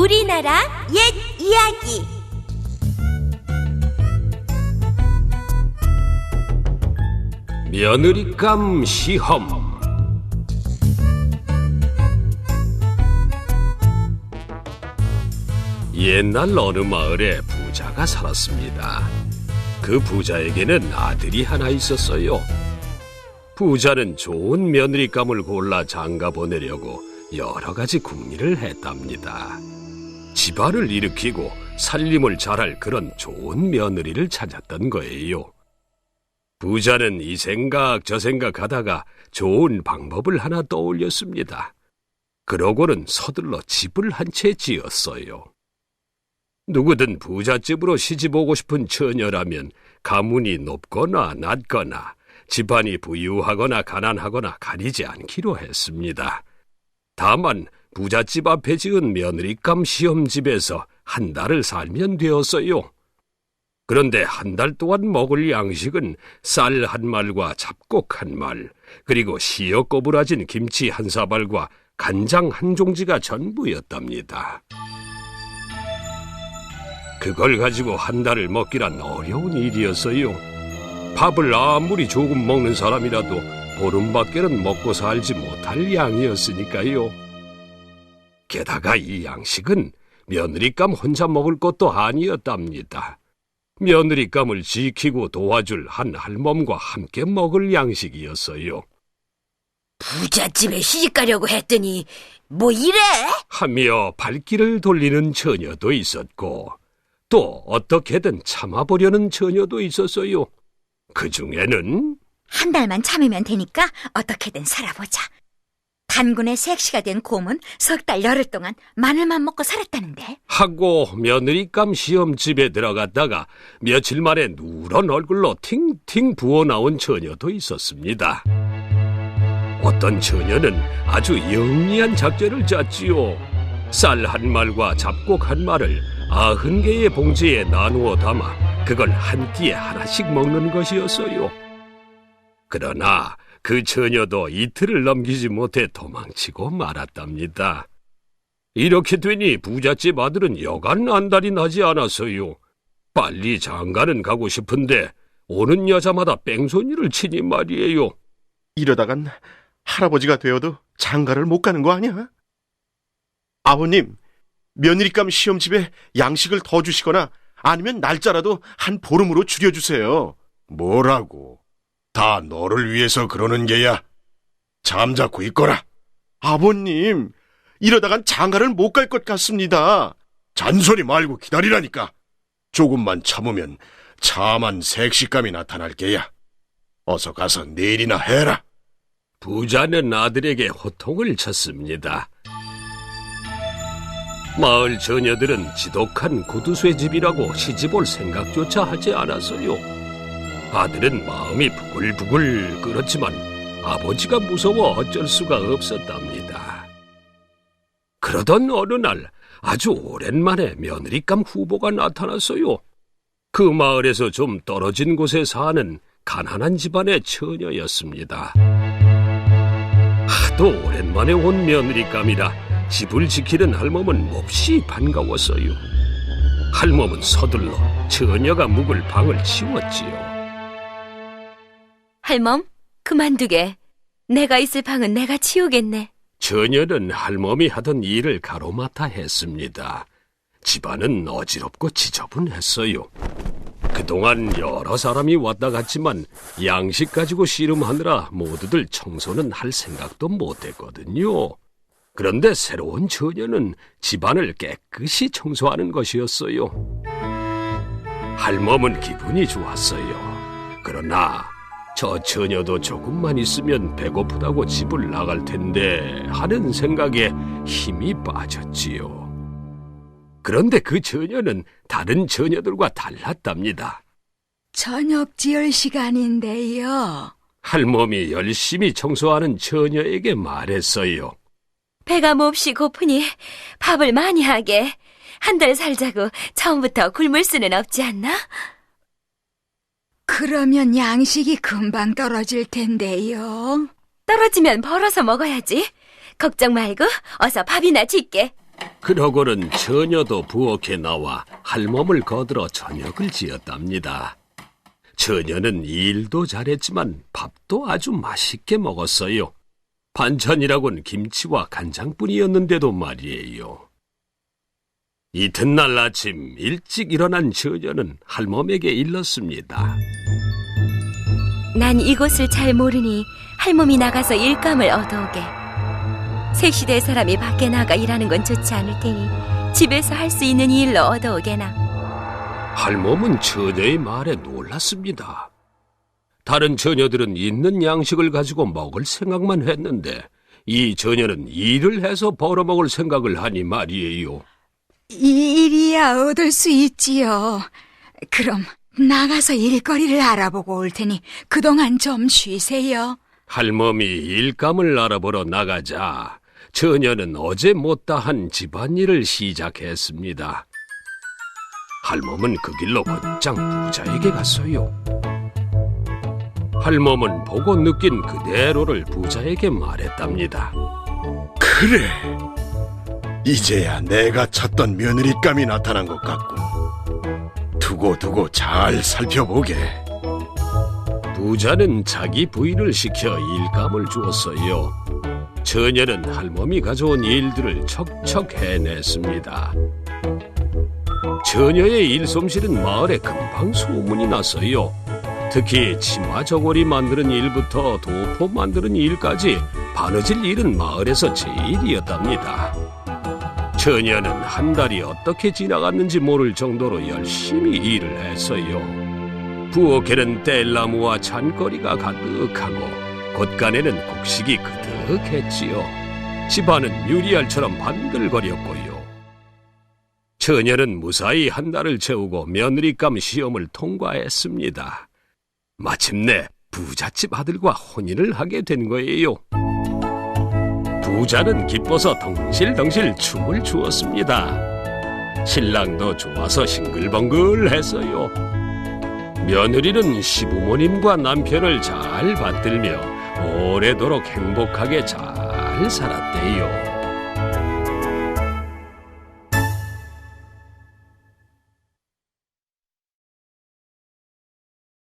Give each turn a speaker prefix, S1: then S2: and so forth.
S1: 우리나라 옛 이야기.
S2: 며느리감 시험. 옛날 어느 마을에 부자가 살았습니다. 그 부자에게는 아들이 하나 있었어요. 부자는 좋은 며느리감을 골라 장가 보내려고 여러 가지 궁리를 했답니다. 집안을 일으키고 살림을 잘할 그런 좋은 며느리를 찾았던 거예요. 부자는 이 생각 저 생각하다가 좋은 방법을 하나 떠올렸습니다. 그러고는 서둘러 집을 한 채 지었어요. 누구든 부잣집으로 시집 오고 싶은 처녀라면 가문이 높거나 낮거나 집안이 부유하거나 가난하거나 가리지 않기로 했습니다. 다만 부잣집 앞에 지은 며느리감 시험집에서 한 달을 살면 되었어요. 그런데 한 달 동안 먹을 양식은 쌀 한 말과 잡곡 한 말, 그리고 시어 꼬부라진 김치 한 사발과 간장 한 종지가 전부였답니다. 그걸 가지고 한 달을 먹기란 어려운 일이었어요. 밥을 아무리 조금 먹는 사람이라도 보름밖에는 먹고 살지 못할 양이었으니까요. 게다가 이 양식은 며느리감 혼자 먹을 것도 아니었답니다. 며느리감을 지키고 도와줄 한 할멈과 함께 먹을 양식이었어요.
S1: 부잣집에 시집가려고 했더니 뭐 이래?
S2: 하며 발길을 돌리는 처녀도 있었고 또 어떻게든 참아보려는 처녀도 있었어요. 그 중에는
S3: 한 달만 참으면 되니까 어떻게든 살아보자. 단군의 색시가 된 곰은 석 달 열흘 동안 마늘만 먹고 살았다는데.
S2: 하고 며느리감 시험집에 들어갔다가 며칠 만에 누런 얼굴로 팅팅 부어나온 처녀도 있었습니다. 어떤 처녀는 아주 영리한 작전을 짰지요. 쌀 한 말과 잡곡 한 말을 90개의 봉지에 나누어 담아 그걸 한 끼에 하나씩 먹는 것이었어요. 그러나 그 처녀도 이틀을 넘기지 못해 도망치고 말았답니다. 이렇게 되니 부잣집 아들은 여간 안달이 나지 않았어요. 빨리 장가는 가고 싶은데 오는 여자마다 뺑소니를 치니 말이에요.
S4: 이러다간 할아버지가 되어도 장가를 못 가는 거 아니야? 아버님, 며느리감 시험집에 양식을 더 주시거나 아니면 날짜라도 한 보름으로 줄여주세요.
S5: 뭐라고? 다 너를 위해서 그러는 게야. 잠자코 있거라.
S4: 아버님, 이러다간 장가를 못 갈 것 같습니다.
S5: 잔소리 말고 기다리라니까. 조금만 참으면 참한 색시감이 나타날 게야. 어서 가서 내일이나 해라.
S2: 부자는 아들에게 호통을 쳤습니다. 마을 처녀들은 지독한 구두쇠집이라고 시집올 생각조차 하지 않았어요. 아들은 마음이 부글부글 끓었지만 아버지가 무서워 어쩔 수가 없었답니다. 그러던 어느 날 아주 오랜만에 며느리감 후보가 나타났어요. 그 마을에서 좀 떨어진 곳에 사는 가난한 집안의 처녀였습니다. 하도 오랜만에 온 며느리감이라 집을 지키는 할멈은 몹시 반가웠어요. 할멈은 서둘러 처녀가 묵을 방을 치웠지요.
S1: 할멈, 그만두게. 내가 있을 방은 내가 치우겠네.
S2: 처녀는 할멈이 하던 일을 가로맡아 했습니다. 집안은 어지럽고 지저분했어요. 그동안 여러 사람이 왔다 갔지만 양식 가지고 씨름하느라 모두들 청소는 할 생각도 못했거든요. 그런데 새로운 처녀는 집안을 깨끗이 청소하는 것이었어요. 할멈은 기분이 좋았어요. 그러나 저 처녀도 조금만 있으면 배고프다고 집을 나갈 텐데 하는 생각에 힘이 빠졌지요. 그런데 그 처녀는 다른 처녀들과 달랐답니다.
S3: 저녁 지을 시간인데요.
S2: 할멈이 열심히 청소하는 처녀에게 말했어요.
S1: 배가 몹시 고프니 밥을 많이 하게. 한 달 살자고 처음부터 굶을 수는 없지 않나?
S3: 그러면 양식이 금방 떨어질 텐데요.
S1: 떨어지면 벌어서 먹어야지. 걱정 말고 어서 밥이나 짓게.
S2: 그러고는 처녀도 부엌에 나와 할멈을 거들어 저녁을 지었답니다. 처녀는 일도 잘했지만 밥도 아주 맛있게 먹었어요. 반찬이라곤 김치와 간장뿐이었는데도 말이에요. 이튿날 아침 일찍 일어난 처녀는 할멈에게 일렀습니다.
S1: 난 이곳을 잘 모르니 할멈이 나가서 일감을 얻어오게. 색시대 사람이 밖에 나가 일하는 건 좋지 않을 테니 집에서 할 수 있는 일로 얻어오게나.
S2: 할멈은 처녀의 말에 놀랐습니다. 다른 처녀들은 있는 양식을 가지고 먹을 생각만 했는데 이 처녀는 일을 해서 벌어먹을 생각을 하니 말이에요.
S3: 일이야 얻을 수 있지요. 그럼 나가서 일거리를 알아보고 올 테니 그동안 좀 쉬세요.
S2: 할멈이 일감을 알아보러 나가자 처녀는 어제 못다한 집안일을 시작했습니다. 할멈은 그 길로 곧장 부자에게 갔어요. 할멈은 보고 느낀 그대로를 부자에게 말했답니다.
S5: 그래, 이제야 내가 찾던 며느리감이 나타난 것 같군. 두고 잘 살펴보게.
S2: 부자는 자기 부인을 시켜 일감을 주었어요. 처녀는 할멈이 가져온 일들을 척척 해냈습니다. 처녀의 일솜씨는 마을에 금방 소문이 났어요. 특히 치마 저고리 만드는 일부터 도포 만드는 일까지 바느질 일은 마을에서 제일이었답니다. 처녀는 한 달이 어떻게 지나갔는지 모를 정도로 열심히 일을 했어요. 부엌에는 뗄나무와 잔거리가 가득하고 곳간에는 곡식이 그득했지요. 집안은 유리알처럼 반들거렸고요. 처녀는 무사히 한 달을 채우고 며느리감 시험을 통과했습니다. 마침내 부잣집 아들과 혼인을 하게 된 거예요. 부자는 기뻐서 덩실덩실 춤을 추었습니다. 신랑도 좋아서 싱글벙글했어요. 며느리는 시부모님과 남편을 잘 받들며 오래도록 행복하게 잘 살았대요.